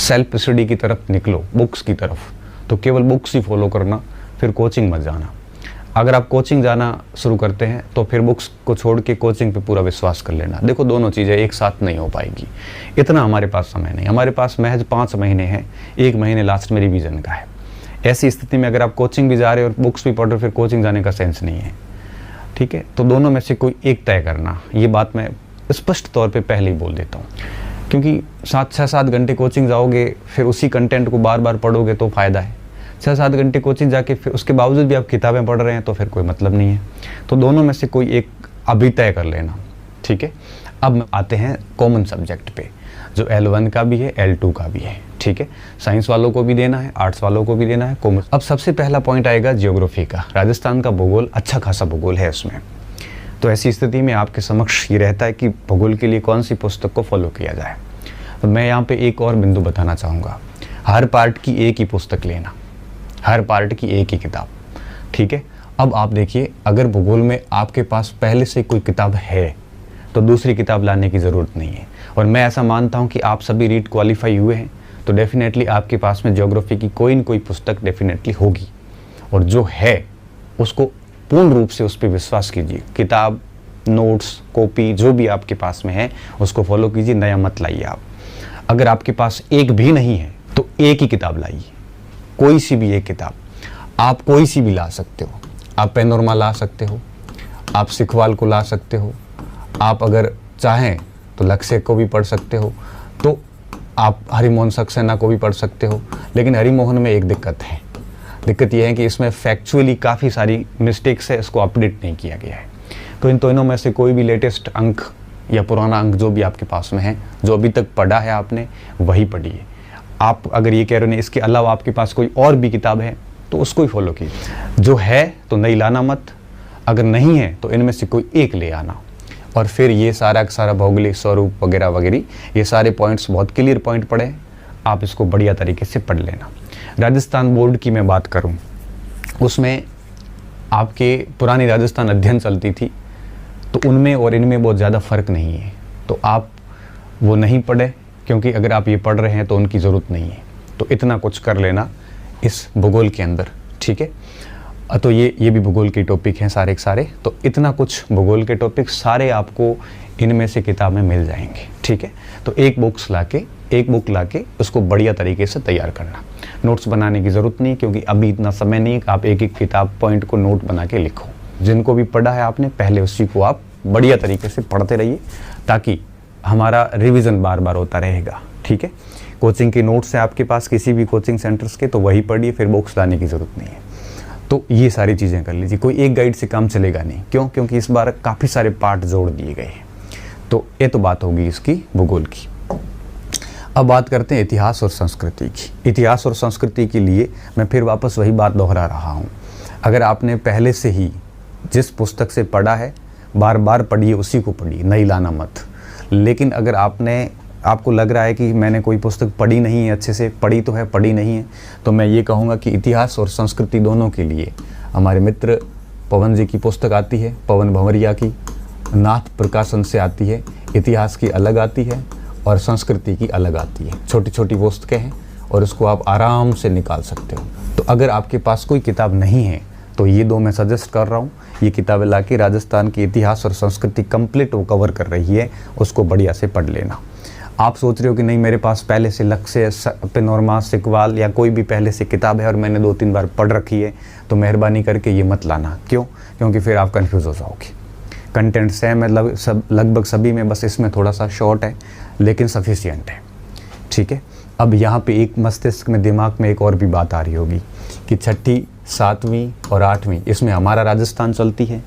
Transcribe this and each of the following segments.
Self study की तरफ निकलो, बुक्स की तरफ, तो केवल बुक्स ही फॉलो करना, फिर कोचिंग मत जाना। अगर आप कोचिंग जाना शुरू करते हैं तो फिर बुक्स को छोड़ के कोचिंग पे पूरा विश्वास कर लेना। देखो दोनों चीज़ें एक साथ नहीं हो पाएगी, इतना हमारे पास समय नहीं, हमारे पास महज 5 महीने हैं, 1 महीने लास्ट में रिवीजन का है। ऐसी स्थिति में अगर आप कोचिंग भी जा रहे हो और बुक्स भी पढ़ रहे हो, फिर कोचिंग जाने का सेंस नहीं है, ठीक है। तो दोनों में से कोई एक तय करना, ये बात मैं स्पष्ट तौर पर पहले ही बोल देता हूँ, क्योंकि 6-7 घंटे कोचिंग जाओगे, फिर उसी कंटेंट को बार बार पढ़ोगे तो फ़ायदा है। 6-7 घंटे कोचिंग जाके फिर उसके बावजूद भी आप किताबें पढ़ रहे हैं तो फिर कोई मतलब नहीं है। तो दोनों में से कोई एक अभी तय कर लेना, ठीक है। अब आते हैं कॉमन सब्जेक्ट पे, जो L1 का भी है, L2 का भी है, ठीक है। साइंस वालों को भी देना है, आर्ट्स वालों को भी देना है, कॉमर्स। अब सबसे पहला पॉइंट आएगा जियोग्राफी का। राजस्थान का भूगोल अच्छा खासा भूगोल है उसमें। तो ऐसी स्थिति में आपके समक्ष ये रहता है कि भूगोल के लिए कौन सी पुस्तक को फॉलो किया जाए। तो मैं यहाँ पे एक और बिंदु बताना चाहूँगा, हर पार्ट की एक ही पुस्तक लेना, हर पार्ट की एक ही किताब, ठीक है। अब आप देखिए, अगर भूगोल में आपके पास पहले से कोई किताब है तो दूसरी किताब लाने की ज़रूरत नहीं है। और मैं ऐसा मानता हूँ कि आप सभी रीट क्वालिफाई हुए हैं, तो डेफिनेटली आपके पास में ज्योग्राफी की कोई न कोई पुस्तक डेफिनेटली होगी, और जो है उसको पूर्ण रूप से उस पर विश्वास कीजिए। किताब, नोट्स, कॉपी जो भी आपके पास में है उसको फॉलो कीजिए, नया मत लाइए आप। अगर आपके पास एक भी नहीं है तो एक ही किताब लाइए, कोई सी भी एक किताब, आप कोई सी भी ला सकते हो। आप पैनोरमा ला सकते हो, आप सिखवाल को ला सकते हो, आप अगर चाहें तो लक्ष्य को भी पढ़ सकते हो, तो आप हरिमोहन सक्सेना को भी पढ़ सकते हो। लेकिन हरिमोहन में एक दिक्कत है, दिक्कत यह है कि इसमें फैक्चुअली काफ़ी सारी मिस्टेक्स है, इसको अपडेट नहीं किया गया है। तो इन दोनों में से कोई भी लेटेस्ट अंक या पुराना अंक जो भी आपके पास में है, जो अभी तक पढ़ा है आपने, वही पढ़िए। आप अगर ये कह रहे हो इसके अलावा आपके पास कोई और भी किताब है तो उसको ही फॉलो कीजिए। जो है तो नई लाना मत, अगर नहीं है तो इनमें से कोई एक ले आना। और फिर ये सारा भौगोलिक स्वरूप वगैरह वगैरह, ये सारे पॉइंट्स बहुत क्लियर पॉइंट पढ़े, आप इसको बढ़िया तरीके से पढ़ लेना। राजस्थान बोर्ड की मैं बात करूं, उसमें आपके पुरानी राजस्थान अध्ययन चलती थी, तो उनमें और इनमें बहुत ज़्यादा फ़र्क नहीं है। तो आप वो नहीं पढ़े, क्योंकि अगर आप ये पढ़ रहे हैं तो उनकी ज़रूरत नहीं है। तो इतना कुछ कर लेना इस भूगोल के अंदर, ठीक है। तो ये भी भूगोल के टॉपिक हैं सारे के सारे। तो इतना कुछ भूगोल के टॉपिक सारे आपको इनमें से किताब में मिल जाएंगे, ठीक है। तो एक बुक लाके उसको बढ़िया तरीके से तैयार करना। नोट्स बनाने की ज़रूरत नहीं, क्योंकि अभी इतना समय नहीं कि आप एक एक किताब पॉइंट को नोट बना के लिखो। जिनको भी पढ़ा है आपने पहले, उसी को आप बढ़िया तरीके से पढ़ते रहिए, ताकि हमारा रिवीजन बार बार होता रहेगा, ठीक है। कोचिंग के नोट्स हैं आपके पास किसी भी कोचिंग सेंटर्स के, तो वही पढ़िए, फिर बुक्स लाने की ज़रूरत नहीं है। तो ये सारी चीज़ें कर लीजिए, कोई एक गाइड से काम चलेगा नहीं। क्यों? क्योंकि इस बार काफ़ी सारे पार्ट जोड़ दिए गए हैं। तो ये तो बात होगी इसकी भूगोल की। अब बात करते हैं इतिहास और संस्कृति की। इतिहास और संस्कृति के लिए मैं फिर वापस वही बात दोहरा रहा हूँ, अगर आपने पहले से ही जिस पुस्तक से पढ़ा है बार बार पढ़िए, उसी को पढ़िए, नई लाना मत। लेकिन अगर आपको लग रहा है कि मैंने कोई पुस्तक पढ़ी नहीं है, अच्छे से पढ़ी तो है, पढ़ी नहीं है, तो मैं ये कहूँगा कि इतिहास और संस्कृति दोनों के लिए हमारे मित्र पवन जी की पुस्तक आती है, पवन भंवरिया की, नाथ प्रकाशन से आती है। इतिहास की अलग आती है और संस्कृति की अलग आती है। छोटी छोटी पुस्तकें हैं और उसको आप आराम से निकाल सकते हो। तो अगर आपके पास कोई किताब नहीं है तो ये दो मैं सजेस्ट कर रहा हूँ। ये किताबें लाके राजस्थान की इतिहास और संस्कृति कंप्लीट वो कवर कर रही है, उसको बढ़िया से पढ़ लेना। आप सोच रहे हो कि नहीं मेरे पास पहले से लक्ष्य, पैनोरमा, सिखवाल या कोई भी पहले से किताब है और मैंने 2-3 बार पढ़ रखी है, तो मेहरबानी करके ये मत लाना। क्यों? क्योंकि फिर आप कंफ्यूज हो जाओगे। कंटेंट सेम है लगभग सभी में, बस इसमें थोड़ा सा शॉर्ट है लेकिन सफिशिएंट है, ठीक है। अब यहाँ पे एक मस्तिष्क में, दिमाग में एक और भी बात आ रही होगी कि 6ठी, 7वीं और 8वीं इसमें हमारा राजस्थान चलती है,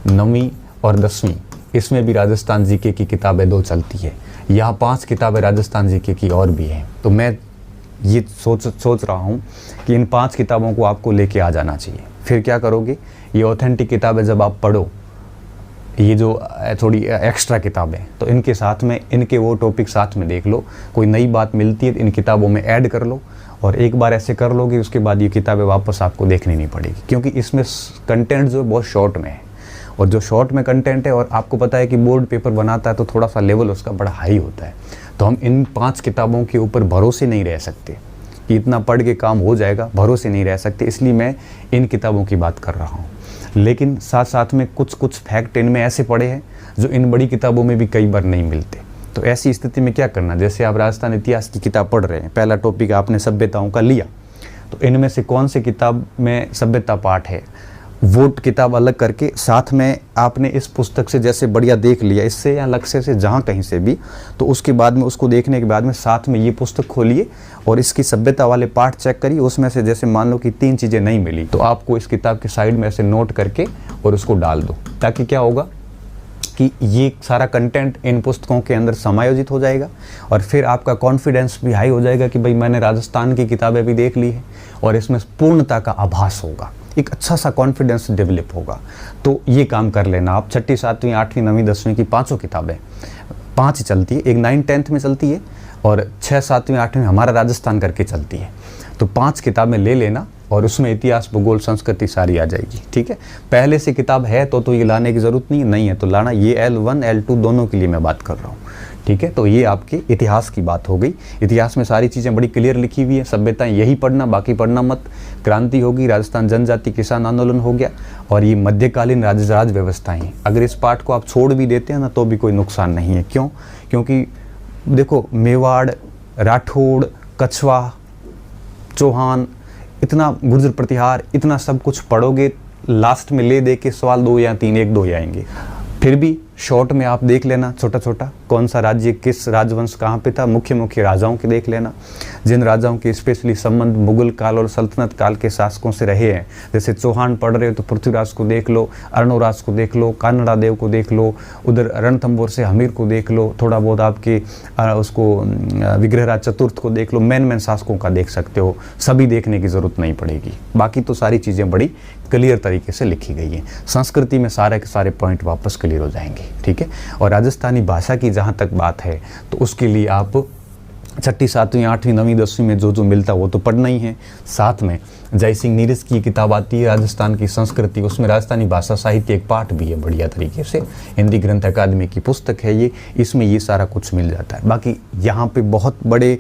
9वीं और 10वीं इसमें भी राजस्थान जीके की किताबें 2 चलती है। यहाँ 5 किताबें राजस्थान जीके की और भी हैं। तो मैं ये सोच रहा हूँ कि इन 5 किताबों को आपको लेके आ जाना चाहिए। फिर क्या करोगे, ये ऑथेंटिक किताबें जब आप पढ़ो, ये जो थोड़ी एक्स्ट्रा किताबें, तो इनके साथ में इनके वो टॉपिक साथ में देख लो, कोई नई बात मिलती है तो इन किताबों में ऐड कर लो। और एक बार ऐसे कर लोगे उसके बाद ये किताबें वापस आपको देखनी नहीं पड़ेगी, क्योंकि इसमें कंटेंट जो बहुत शॉर्ट में है। और जो शॉर्ट में कंटेंट है, और आपको पता है कि बोर्ड पेपर बनाता है तो थोड़ा सा लेवल उसका बड़ा हाई होता है, तो हम इन 5 किताबों के ऊपर भरोसे नहीं रह सकते कि इतना पढ़ के काम हो जाएगा, भरोसे नहीं रह सकते, इसलिए मैं इन किताबों की बात कर रहा हूँ। लेकिन साथ साथ में कुछ फैक्ट इनमें ऐसे पड़े हैं जो इन बड़ी किताबों में भी कई बार नहीं मिलते। तो ऐसी स्थिति में क्या करना, जैसे आप राजस्थान इतिहास की किताब पढ़ रहे हैं, पहला टॉपिक आपने सभ्यताओं का लिया, तो इनमें से कौन सी किताब में सभ्यता पाठ है वो किताब अलग करके साथ में आपने इस पुस्तक से जैसे बढ़िया देख लिया इससे या लक्ष्य से जहाँ कहीं से भी, तो उसके बाद में उसको देखने के बाद में साथ में ये पुस्तक खोलिए और इसकी सभ्यता वाले पार्ट चेक करिए। उसमें से जैसे मान लो कि 3 चीज़ें नहीं मिली तो आपको इस किताब के साइड में ऐसे नोट करके और उसको डाल दो, ताकि क्या होगा कि ये सारा कंटेंट इन पुस्तकों के अंदर समायोजित हो जाएगा और फिर आपका कॉन्फिडेंस भी हाई हो जाएगा कि भाई मैंने राजस्थान की किताबें भी देख ली है और इसमें पूर्णता का आभास होगा, एक अच्छा सा कॉन्फिडेंस डेवलप होगा। तो ये काम कर लेना आप। 6ठी 7वीं 8वीं 9वीं 10वीं की 5 किताबें, 5 चलती है, एक 9th 10th में चलती है और 6 7वीं 8वीं में हमारा राजस्थान करके चलती है। तो 5 किताबें ले लेना और उसमें इतिहास भूगोल संस्कृति सारी आ जाएगी। ठीक है, पहले से किताब है तो ये लाने की ज़रूरत नहीं है तो लाना, ये L1 L2 दोनों के लिए मैं बात कर रहा हूँ। ठीक है, तो ये आपके इतिहास की बात हो गई। इतिहास में सारी चीज़ें बड़ी क्लियर लिखी हुई है, सभ्यताएं यही पढ़ना, बाकी पढ़ना मत। क्रांति होगी, राजस्थान जनजाति किसान आंदोलन हो गया और ये मध्यकालीन राज व्यवस्थाएं। अगर इस पार्ट को आप छोड़ भी देते हैं ना तो भी कोई नुकसान नहीं है। क्यों? क्योंकि देखो मेवाड़, राठौड़, कछवा, चौहान, इतना गुर्जर प्रतिहार, इतना सब कुछ पढ़ोगे, लास्ट में ले दे के सवाल 2 या 3 1 2 ही आएंगे। फिर भी शॉर्ट में आप देख लेना छोटा छोटा कौन सा राज्य किस राजवंश कहाँ पे था, मुख्य राजाओं के देख लेना, जिन राजाओं के स्पेशली संबंध मुगल काल और सल्तनत काल के शासकों से रहे हैं। जैसे चौहान पढ़ रहे हो तो पृथ्वीराज को देख लो, अर्णोराज को देख लो, कानड़ा देव को देख लो, उधर रणथंभौर से हमीर को देख लो, थोड़ा बहुत आपके उसको विग्रहराज चतुर्थ को देख लो, मेन शासकों का देख सकते हो, सभी देखने की ज़रूरत नहीं पड़ेगी। बाकी तो सारी चीज़ें बड़ी क्लियर तरीके से लिखी गई हैं। संस्कृति में सारे के सारे पॉइंट वापस क्लियर हो जाएंगे। ठीक है, और राजस्थानी भाषा की जहाँ तक बात है तो उसके लिए आप 6ठी 7वीं 8वीं 9वीं 10वीं में जो मिलता वो तो पढ़ना ही है। साथ में जय सिंह नीरज की किताब आती है राजस्थान की संस्कृति, उसमें राजस्थानी भाषा साहित्य एक पाठ भी है बढ़िया तरीके से, हिंदी ग्रंथ अकादमी की पुस्तक है ये, इसमें ये सारा कुछ मिल जाता है। बाकी यहाँ पे बहुत बड़े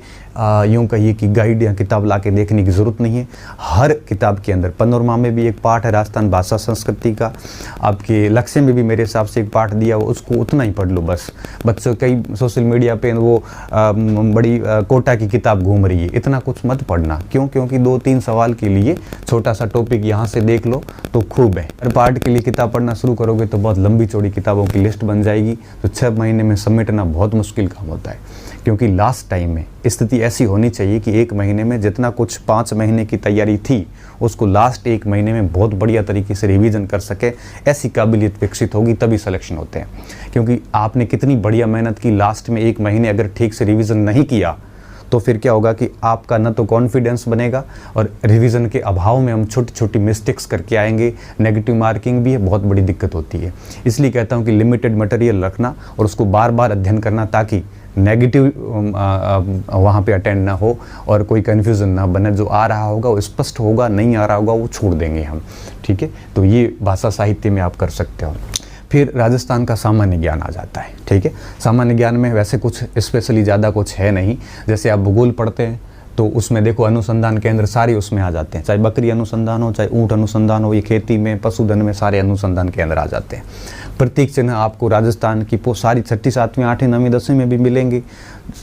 यूँ कहिए कि गाइड या किताब ला के देखने की ज़रूरत नहीं है। हर किताब के अंदर पनोरमा में भी एक पाठ है राजस्थान भाषा संस्कृति का, आपके लक्ष्य में भी मेरे हिसाब से एक पाठ दिया हुआ, उसको उतना ही पढ़ लो बस। बच्चों कई सोशल मीडिया पे वो बड़ी कोटा की किताब घूम रही है, इतना कुछ मत पढ़ना। क्यों? क्योंकि 2-3 सवाल के लिए छोटा सा टॉपिक यहाँ से देख लो तो खूब है। हर पार्ट के लिए किताब पढ़ना शुरू करोगे तो बहुत लंबी चौड़ी किताबों की लिस्ट बन जाएगी, तो 6 महीने में समेटना बहुत मुश्किल काम होता है। क्योंकि लास्ट टाइम में स्थिति ऐसी होनी चाहिए कि 1 महीने में जितना कुछ 5 महीने की तैयारी थी उसको लास्ट 1 महीने में बहुत बढ़िया तरीके से रिवीजन कर सके, ऐसी काबिलियत विकसित होगी तभी सिलेक्शन होते हैं। क्योंकि आपने कितनी बढ़िया मेहनत की, लास्ट में 1 महीने अगर ठीक से रिवीजन नहीं किया तो फिर क्या होगा कि आपका न तो कॉन्फिडेंस बनेगा और रिवीजन के अभाव में हम छोटी छोटी मिस्टेक्स करके आएंगे, नेगेटिव मार्किंग भी है, बहुत बड़ी दिक्कत होती है। इसलिए कहता हूँ कि लिमिटेड मटेरियल रखना और उसको बार बार अध्ययन करना, ताकि नेगेटिव वहाँ पे अटेंड ना हो और कोई कन्फ्यूज़न ना बने। जो आ रहा होगा वो स्पष्ट होगा, नहीं आ रहा होगा वो छोड़ देंगे हम। ठीक है, तो ये भाषा साहित्य में आप कर सकते हो। फिर राजस्थान का सामान्य ज्ञान आ जाता है। ठीक है, सामान्य ज्ञान में वैसे कुछ स्पेशली ज़्यादा कुछ है नहीं। जैसे आप भूगोल पढ़ते हैं तो उसमें देखो अनुसंधान केंद्र सारे उसमें आ जाते हैं, चाहे बकरी अनुसंधान हो, चाहे ऊँट अनुसंधान हो, ये खेती में पशुधन में सारे अनुसंधान केंद्र आ जाते हैं। प्रतीक चिन्ह आपको राजस्थान की सारी 6ठी 7वीं 8वीं 9वीं 10वीं में भी मिलेंगे।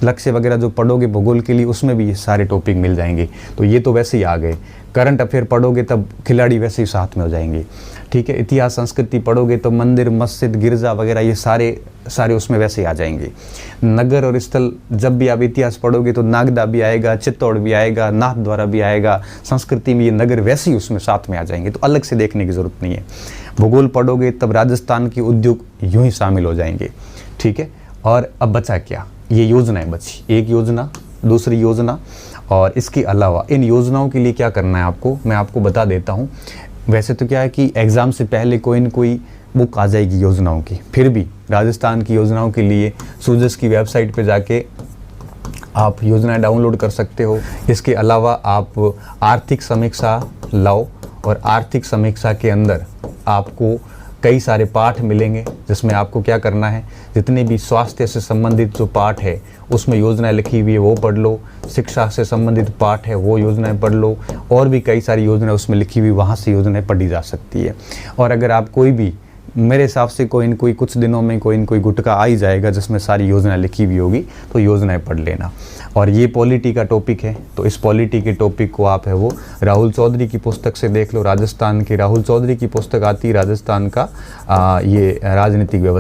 लक्ष्य वगैरह जो पढ़ोगे भूगोल के लिए उसमें भी ये सारे टॉपिक मिल जाएंगे। तो ये तो वैसे ही आ गए। करंट अफेयर पढ़ोगे तब खिलाड़ी वैसे ही साथ में हो जाएंगे। ठीक है, इतिहास संस्कृति पढ़ोगे तो मंदिर मस्जिद गिरजा वगैरह ये सारे उसमें वैसे ही आ जाएंगे। नगर और स्थल जब भी आप इतिहास पढ़ोगे तो नागदा भी आएगा, चित्तौड़ भी आएगा, नाथद्वारा भी आएगा। संस्कृति में ये नगर वैसे ही उसमें साथ में आ जाएंगे, तो अलग से देखने की ज़रूरत नहीं है। भूगोल पढ़ोगे तब राजस्थान के उद्योग यूं ही शामिल हो जाएंगे। ठीक है, और अब बचा क्या, ये योजनाएं बची, एक योजना, दूसरी योजना, और इसके अलावा इन योजनाओं के लिए क्या करना है आपको, मैं आपको बता देता हूँ। वैसे तो क्या है कि एग्ज़ाम से पहले कोई न कोई बुक आ जाएगी योजनाओं की, फिर भी राजस्थान की योजनाओं के लिए सूजस की वेबसाइट पे जाके आप योजनाएं डाउनलोड कर सकते हो। इसके अलावा आप आर्थिक समीक्षा लाओ और आर्थिक समीक्षा के अंदर आपको कई सारे पाठ मिलेंगे जिसमें आपको क्या करना है, जितने भी स्वास्थ्य से संबंधित जो पाठ है उसमें योजनाएं लिखी हुई है वो पढ़ लो, शिक्षा से संबंधित पाठ है वो योजनाएं पढ़ लो, और भी कई सारी योजनाएं उसमें लिखी हुई, वहाँ से योजनाएं पढ़ी जा सकती है। और अगर आप कोई भी, मेरे हिसाब से कोई न कोई कुछ दिनों में कोई न कोई गुटका आ ही जाएगा जिसमें सारी योजनाएं लिखी हुई होगी, तो योजनाएं पढ़ लेना। और ये पॉलिटी का टॉपिक है, तो इस पॉलिटी के टॉपिक को आप है वो राहुल चौधरी की पुस्तक से देख लो। राजस्थान की राहुल चौधरी की पुस्तक आती है, राजस्थान का ये राजनीतिक व्यवस्था।